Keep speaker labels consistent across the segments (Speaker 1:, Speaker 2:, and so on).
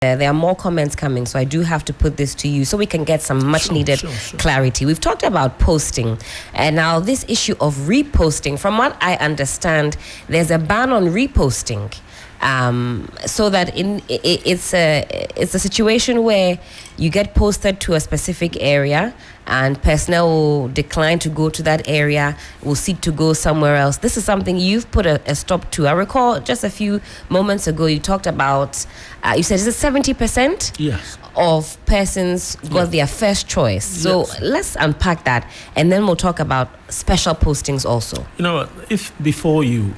Speaker 1: there are more comments coming, so I do have to put this to you so we can get some much needed clarity. We've talked about posting, and now this issue of reposting. From what I understand, there's a ban on reposting. So that it's a situation where you get posted to a specific area and personnel will decline to go to that area, will seek to go somewhere else. This is something you've put a stop to. I recall just a few moments ago you talked about, you said, is it 70%?
Speaker 2: Yes.
Speaker 1: Of persons got their first choice. So let's unpack that, and then we'll talk about special postings also.
Speaker 2: You know, if before you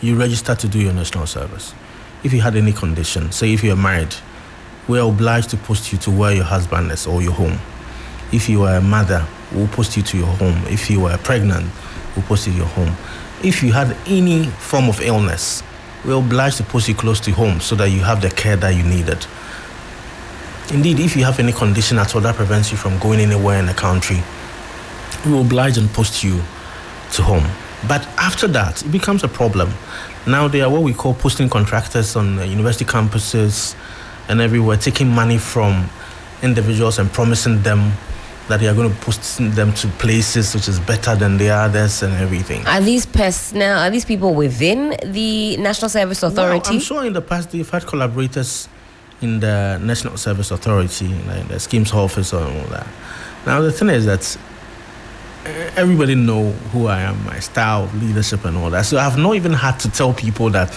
Speaker 2: register to do your national service, if you had any condition, say if you're married, we're obliged to post you to where your husband is or your home. If you are a mother, we'll post you to your home. If you are pregnant, we'll post you to your home. If you had any form of illness, we're obliged to post you close to home so that you have the care that you needed. Indeed, if you have any condition at all that prevents you from going anywhere in the country, we will oblige and post you to home. But after that, it becomes a problem. Now they are what we call posting contractors on university campuses and everywhere, taking money from individuals and promising them that they are going to post them to places which is better than the others and everything.
Speaker 1: Are these personnel, are these people within the National Service Authority?
Speaker 2: Well, I'm sure in the past they've had collaborators in the National Service Authority, like the schemes office and all that. Now the thing is that everybody know who I am, my style of leadership and all that. So I've not even had to tell people that,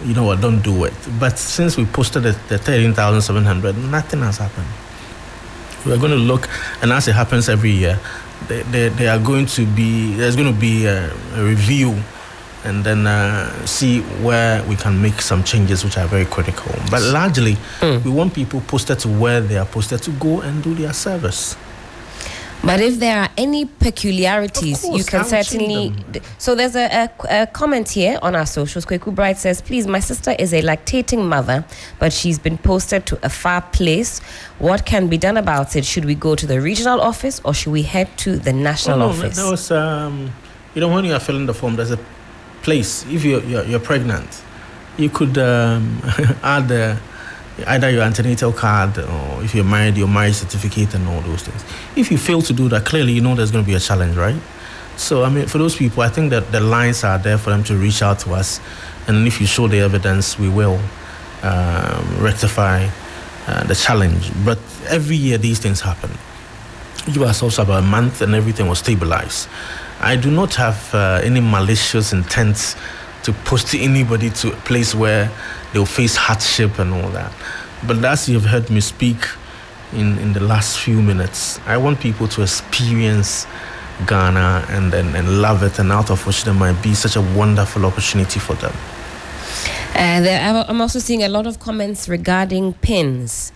Speaker 2: you know what, don't do it. But since we posted the 13,700, nothing has happened. We're going to look, and as it happens every year, they are going to be, there's going to be a review and then see where we can make some changes which are very critical. But largely, we want people posted to where they are posted to go and do their service.
Speaker 1: But if there are any peculiarities, you can certainly... So there's a comment here on our socials. Kweku Bright says, please, my sister is a lactating mother, but she's been posted to a far place. What can be done about it? Should we go to the regional office or should we head to the national office?
Speaker 2: There was, you know, when you are filling the form, there's a place. If you're pregnant, you could add either your antenatal card, or if you're married, your marriage certificate and all those things. If you fail to do that, clearly you know there's going to be a challenge, right? So, I mean, for those people, I think that the lines are there for them to reach out to us. And if you show the evidence, we will rectify the challenge. But every year these things happen. Give ourselves about a month and everything will stabilize. I do not have any malicious intent to post anybody to a place where they'll face hardship and all that. But as you've heard me speak in the last few minutes, I want people to experience Ghana and love it, and out of which there might be such a wonderful opportunity for them.
Speaker 1: I'm also seeing a lot of comments regarding PINs.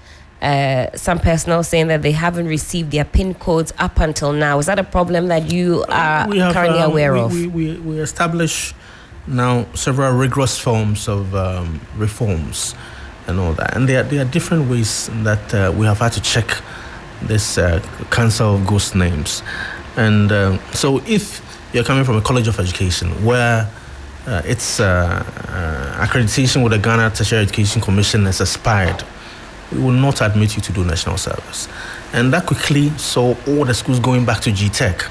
Speaker 1: Some personnel saying that they haven't received their PIN codes up until now. Is that a problem that you are currently aware of?
Speaker 2: We establish now several rigorous forms of reforms and all that. And there are different ways that we have had to check this cancer of ghost names. And so if you're coming from a college of education where its accreditation with the Ghana Tertiary Education Commission has expired, we will not admit you to do national service. And that quickly saw all the schools going back to GTech.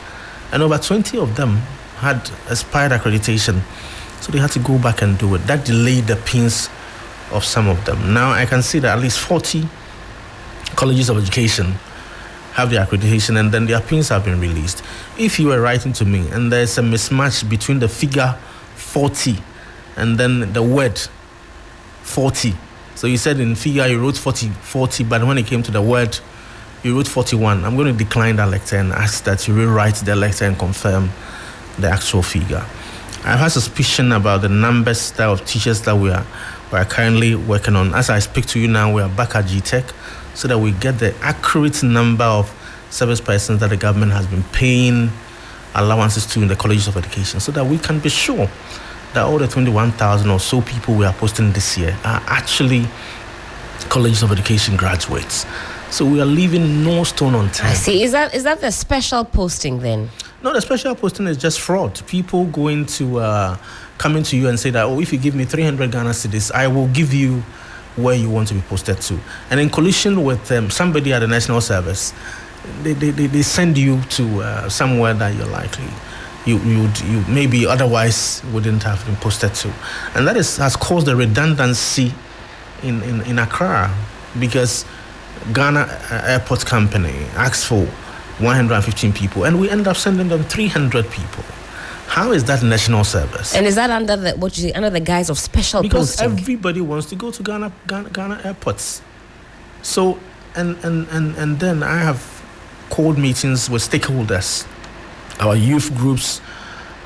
Speaker 2: And over 20 of them had expired accreditation. So they had to go back and do it. That delayed the pins of some of them. Now I can see that at least 40 colleges of education have the accreditation and then their pins have been released. If you were writing to me and there's a mismatch between the figure 40 and then the word 40. So you said in figure you wrote 40, but when it came to the word, you wrote 41. I'm going to decline that letter and ask that you rewrite the letter and confirm the actual figure. I have suspicion about the numbers of teachers that we are currently working on. As I speak to you now, we are back at GTech so that we get the accurate number of service persons that the government has been paying allowances to in the colleges of education so that we can be sure that all the 21,000 or so people we are posting this year are actually colleges of education graduates. So we are leaving no stone unturned.
Speaker 1: I see. Is that the special posting then?
Speaker 2: No, the special posting is just fraud. People coming to you and say that, oh, if you give me 300 Ghana cedis, I will give you where you want to be posted to. And in collision with somebody at the National Service, they send you to somewhere that you're likely you maybe otherwise wouldn't have been posted to. And that has caused a redundancy in Accra, because Ghana Airport Company asks for 115 people and we end up sending them 300 people. How is that national service?
Speaker 1: And is that under the guise of special
Speaker 2: because
Speaker 1: posting?
Speaker 2: Because everybody wants to go to Ghana airports. So and then I have called meetings with stakeholders, our youth groups,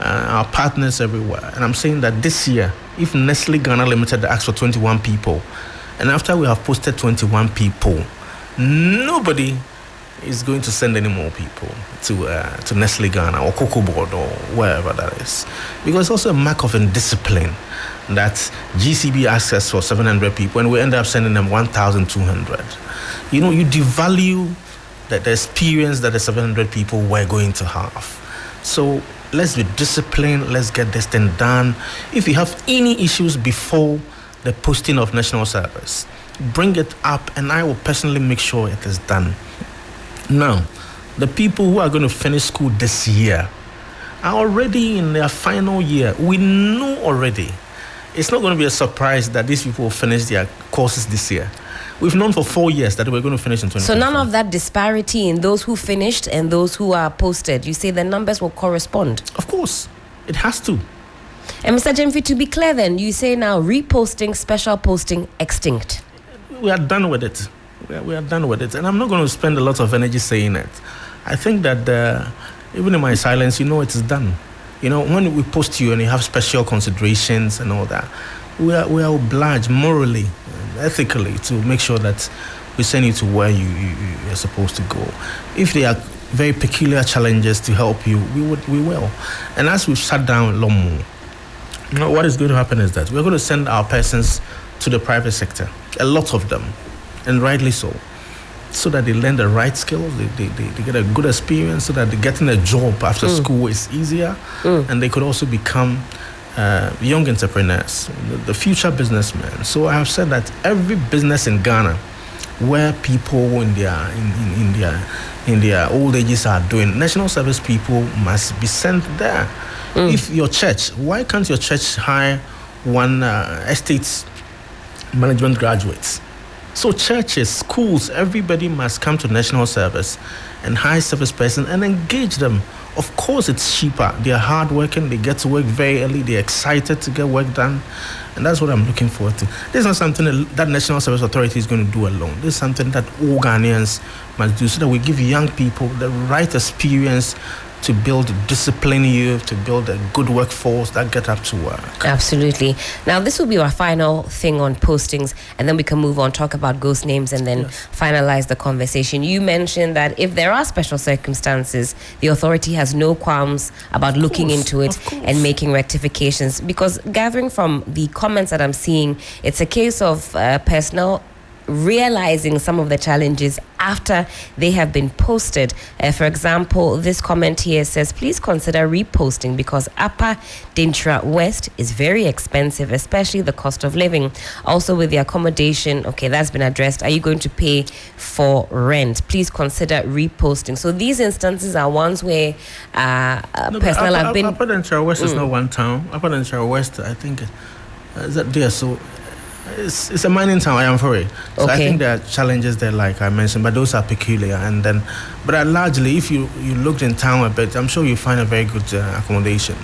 Speaker 2: our partners everywhere. And I'm saying that this year, if Nestle Ghana Limited asks for 21 people, and after we have posted 21 people, nobody is going to send any more people to Nestle Ghana or Cocoa Board or wherever that is. Because it's also a mark of indiscipline that GCB asks us for 700 people and we end up sending them 1,200. You know, you devalue the experience that the 700 people were going to have. So let's be disciplined. Let's get this thing done. If you have any issues before the posting of national service, bring it up and I will personally make sure it is done. Now, the people who are going to finish school this year are already in their final year. We know already. It's not going to be a surprise that these people will finish their courses this year. We've known for 4 years that we're going to finish in 2025.
Speaker 1: So none of that disparity in those who finished and those who are posted, you say the numbers will correspond?
Speaker 2: Of course. It has to.
Speaker 1: And Mr. Gyamfi, to be clear then, you say now reposting, special posting, extinct.
Speaker 2: We are done with it. We are done with it. And I'm not going to spend a lot of energy saying it. I think that even in my silence, you know it is done. You know, when we post you and you have special considerations and all that, we are obliged morally, ethically, to make sure that we send you to where you're supposed to go. If there are very peculiar challenges to help you, we will. And as we've sat down a lot more, you know, what is going to happen is that we're going to send our persons to the private sector, a lot of them, and rightly so that they learn the right skills, they get a good experience, so that getting a job after school is easier, and they could also become young entrepreneurs, the future businessmen. So I have said that every business in Ghana where people in their old ages are doing, national service people must be sent there. If your church, why can't your church hire one estate management graduates? So churches, schools, everybody must come to national service and hire service person and engage them. Of course, it's cheaper. They are hardworking. They get to work very early. They're excited to get work done. And that's what I'm looking forward to. This is not something that National Service Authority is going to do alone. This is something that all Ghanaians must do, so that we give young people the right experience to build disciplined youth, to build a good workforce that get up to work.
Speaker 1: Absolutely. Now, this will be our final thing on postings, and then we can move on, talk about ghost names, and then finalize the conversation. You mentioned that if there are special circumstances, the authority has no qualms about looking into it and making rectifications. Because gathering from the comments that I'm seeing, it's a case of personnel realizing some of the challenges after they have been posted. For example, this comment here says, please consider reposting because Upper Dintra West is very expensive, especially the cost of living. Also with the accommodation, okay, that's been addressed. Are you going to pay for rent? Please consider reposting. So these instances are ones where personnel have been...
Speaker 2: Upper Dintra West is not one town. Upper Dintra West, I think, is that there, so... It's a mining town, I am sorry. So I think there are challenges there, like I mentioned, but those are peculiar. And then, but largely, if you looked in town a bit, I'm sure you find a very good accommodation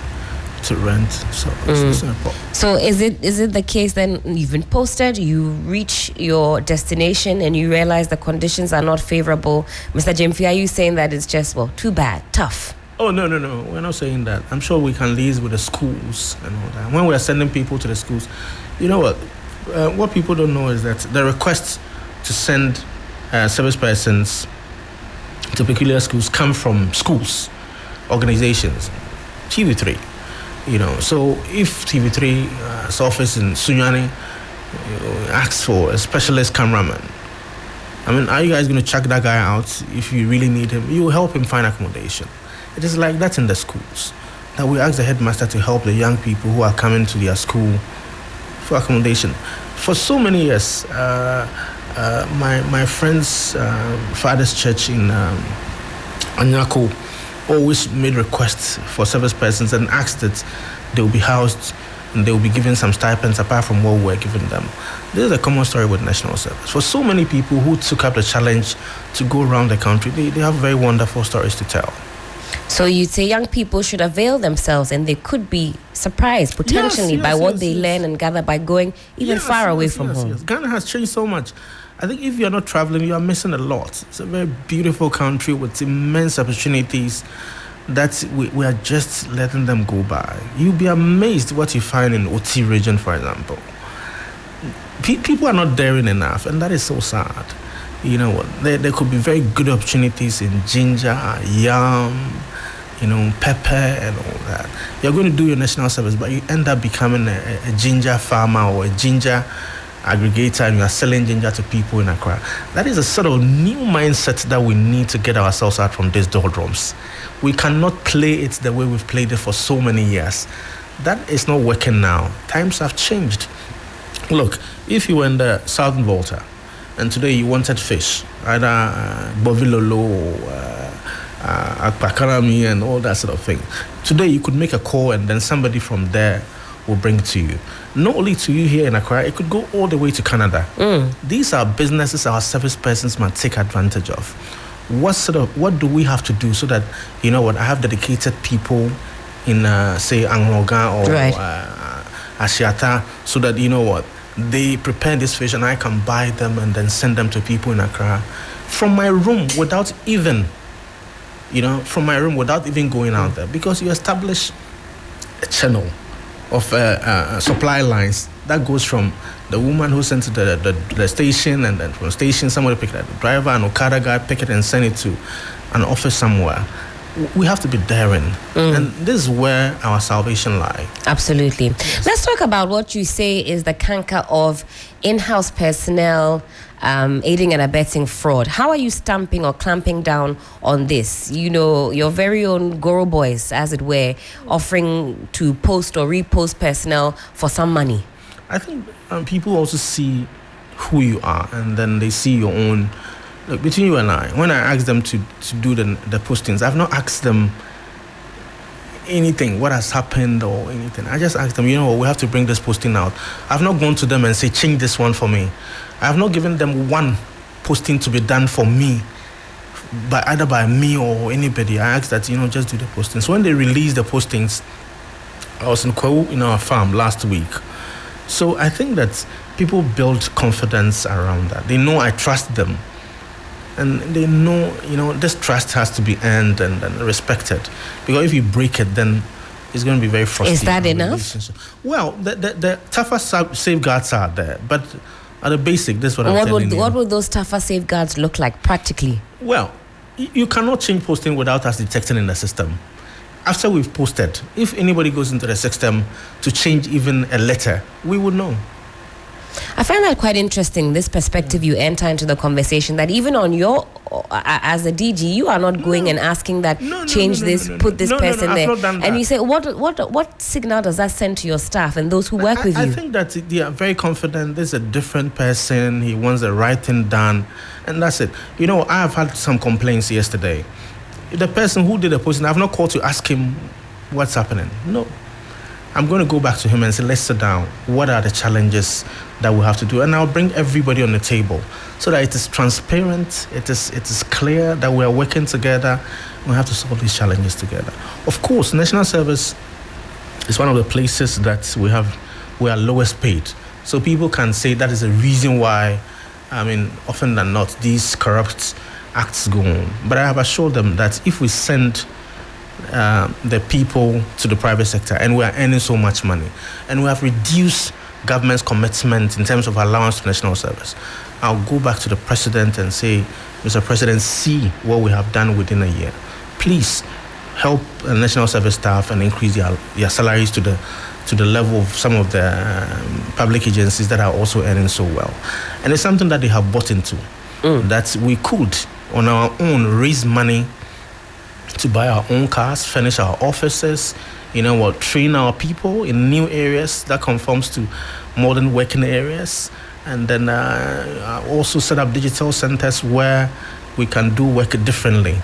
Speaker 2: to rent. So it's not a problem.
Speaker 1: So is it the case then you've been posted, you reach your destination, and you realize the conditions are not favorable? Mr. Gyamfi, are you saying that it's just, well, too bad, tough?
Speaker 2: Oh, no. We're not saying that. I'm sure we can liaise with the schools and all that. When we're sending people to the schools, you know what people don't know is that the requests to send service persons to peculiar schools come from organizations, TV3, you know. So if TV3's office in Sunyani asks for a specialist cameraman, I mean, are you guys going to check that guy out? If you really need him, you will help him find accommodation. It is like that in the schools, that we ask the headmaster to help the young people who are coming to their school for accommodation. For so many years, my friend's father's church in Anyako always made requests for service persons and asked that they will be housed and they will be given some stipends apart from what we're giving them. This is a common story with national service. For so many people who took up the challenge to go around the country, they have very wonderful stories to tell.
Speaker 1: So you'd say young people should avail themselves, and they could be surprised potentially by what they learn and gather by going even far away from home.
Speaker 2: Yes. Ghana has changed so much. I think if you're not traveling, you are missing a lot. It's a very beautiful country with immense opportunities that we are just letting them go by. You'll be amazed what you find in Oti region, for example. People are not daring enough, and that is so sad. You know what? There could be very good opportunities in ginger, yam, pepper and all that. You're going to do your national service, but you end up becoming a ginger farmer or a ginger aggregator, and you are selling ginger to people in Accra. That is a sort of new mindset that we need to get ourselves out from these doldrums. We cannot play it the way we've played it for so many years. That is not working now. Times have changed. Look, if you were in the Southern Volta and today you wanted fish, either bovilolo or akpakarami and all that sort of thing, today you could make a call and then somebody from there will bring it to you. Not only to you here in Accra, it could go all the way to Canada. These are businesses our service persons might take advantage of. What do we have to do so that, I have dedicated people in, say, Angloga or Ashiata, so that, they prepare this fish and I can buy them and then send them to people in Accra from my room without even going out there, because you establish a channel of supply lines that goes from the woman who sent it to the station, and then from the station somebody pick it up, the driver and Okada guy pick it and send it to an office somewhere. We have to be daring, and this is where our salvation lies.
Speaker 1: Absolutely. Yes. Let's talk about what you say is the canker of in-house personnel aiding and abetting fraud. How are you stamping or clamping down on this? Your very own Goro boys, as it were, offering to post or repost personnel for some money.
Speaker 2: I think people also see who you are, and then they see your own. Look, between you and I, when I ask them to do the postings, I've not asked them anything, what has happened or anything. I just asked them, we have to bring this posting out. I've not gone to them and say, change this one for me. I have not given them one posting to be done for me, either by me or anybody. I asked that, just do the postings. So when they released the postings, I was in Kwawu in our farm last week. So I think that people build confidence around that. They know I trust them. And they know, this trust has to be earned and respected. Because if you break it, then it's going to be very frustrating.
Speaker 1: Is that enough?
Speaker 2: Well, the tougher safeguards are there. But at the basic, this is what I'm telling you.
Speaker 1: What would those tougher safeguards look like practically?
Speaker 2: Well, you cannot change posting without us detecting in the system. After we've posted, if anybody goes into the system to change even a letter, we would know.
Speaker 1: I find that quite interesting, this perspective you enter into the conversation, that even on your, as a DG, you are not going and asking that change this, put this person there. And you say, what signal does that send to your staff and those who work with you?
Speaker 2: I think that they are very confident. This is a different person. He wants the right thing done. And that's it. I have had some complaints yesterday. The person who did the posting, I have not called to ask him what's happening. No. I'm going to go back to him and say, let's sit down. What are the challenges that we have to do? And I'll bring everybody on the table so that it is transparent, it is clear that we are working together. We have to solve these challenges together. Of course, national service is one of the places that we are lowest paid. So people can say that is a reason why, often than not, these corrupt acts go on. But I have assured them that if we send the people to the private sector and we are earning so much money and we have reduced government's commitment in terms of allowance to national service, I'll go back to the president and say, Mr. President, see what we have done within a year. Please help the national service staff and increase their salaries to the level of some of the public agencies that are also earning so well. And it's something that they have bought into, that we could on our own raise money to buy our own cars, furnish our offices, train our people in new areas that conforms to modern working areas, and then also set up digital centers where we can do work differently.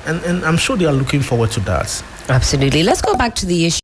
Speaker 2: And I'm sure they are looking forward to that.
Speaker 1: Absolutely. Let's go back to the issue